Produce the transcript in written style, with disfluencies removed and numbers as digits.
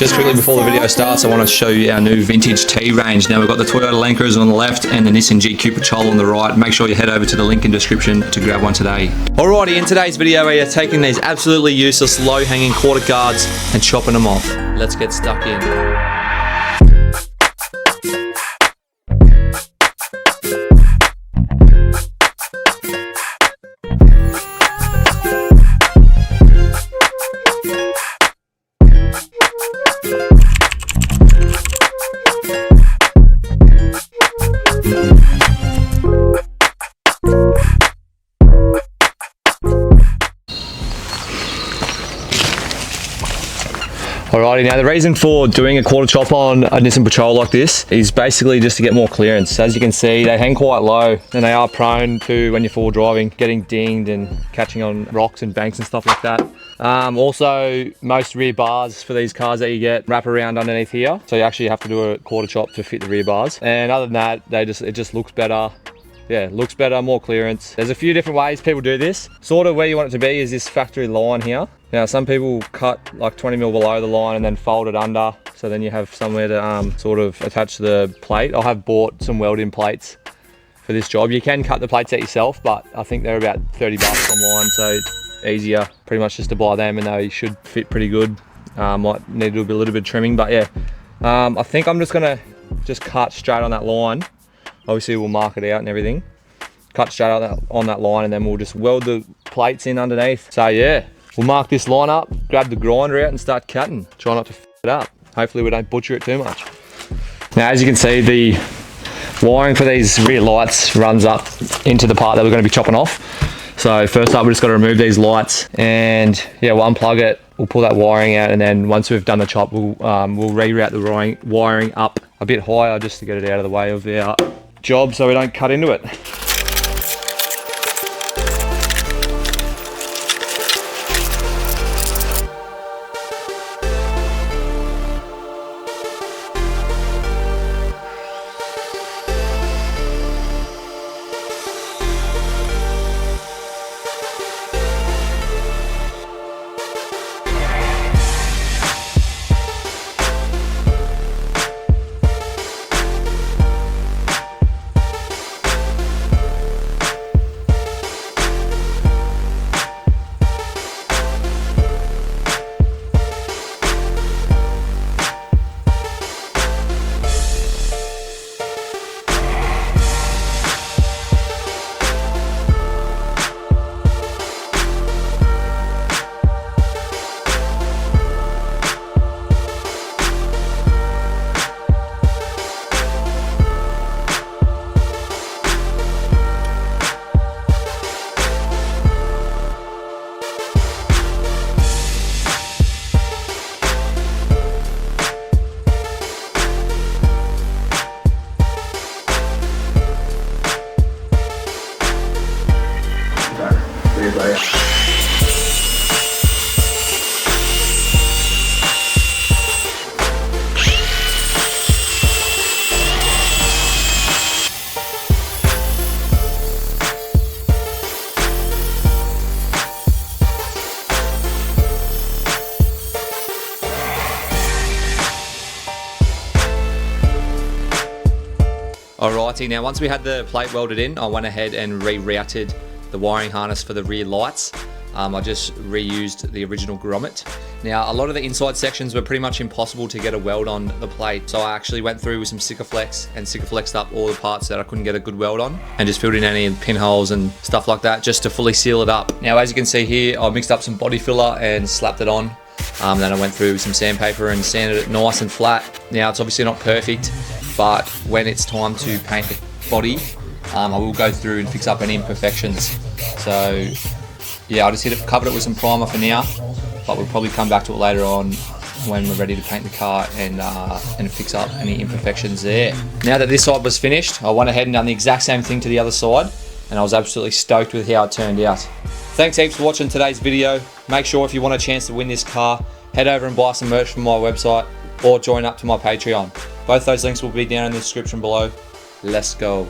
Just quickly before the video starts, I want to show you our new vintage T range. Now we've got the Toyota Land Cruiser on the left and the Nissan GQ Patrol on the right. Make sure you head over to the link in description to grab one today. Alrighty, in today's video we are taking these absolutely useless low-hanging quarter guards and chopping them off. Let's get stuck in. Alrighty, now the reason for doing a quarter chop on a Nissan Patrol like this is basically just to get more clearance. As you can see, they hang quite low and they are prone to, when you're forward driving, getting dinged and catching on rocks and banks and stuff like that. Also, most rear bars for these cars that you get wrap around underneath here, so you actually have to do a quarter chop to fit the rear bars. And other than that, it just looks better. Yeah, looks better, more clearance. There's a few different ways people do this. Sort of where you want it to be is this factory line here. Now, some people cut like 20 mil below the line and then fold it under, so then you have somewhere to sort of attach the plate. I have bought some welding plates for this job. You can cut the plates out yourself, but I think they're about 30 bucks online, so it's easier pretty much just to buy them, and they should fit pretty good. Might need to do a little bit of trimming, but yeah. I think I'm just gonna cut straight on that line. Obviously we'll mark it out and everything. Cut straight on that line, and then we'll just weld the plates in underneath. So yeah, we'll mark this line up, grab the grinder out and start cutting. Try not to f it up. Hopefully we don't butcher it too much. Now, as you can see, the wiring for these rear lights runs up into the part that we're going to be chopping off. So first up, we just got to remove these lights, and yeah, we'll unplug it. We'll pull that wiring out, and then once we've done the chop, we'll reroute the wiring up a bit higher just to get it out of the way of our job so we don't cut into it. Alrighty, now once we had the plate welded in, I went ahead and rerouted the wiring harness for the rear lights. I just reused the original grommet. Now, a lot of the inside sections were pretty much impossible to get a weld on the plate, so I actually went through with some Sikaflex and Sikaflexed up all the parts that I couldn't get a good weld on, and just filled in any pinholes and stuff like that just to fully seal it up. Now, as you can see here, I mixed up some body filler and slapped it on. Then I went through with some sandpaper and sanded it nice and flat. Now, it's obviously not perfect, but when it's time to paint the body, I will go through and fix up any imperfections. So yeah, I just covered it with some primer for now, but we'll probably come back to it later on when we're ready to paint the car and fix up any imperfections there. Now that this side was finished, I went ahead and done the exact same thing to the other side, and I was absolutely stoked with how it turned out. Thanks heaps for watching today's video. Make sure if you want a chance to win this car, head over and buy some merch from my website or join up to my Patreon. Both those links will be down in the description below. Let's go.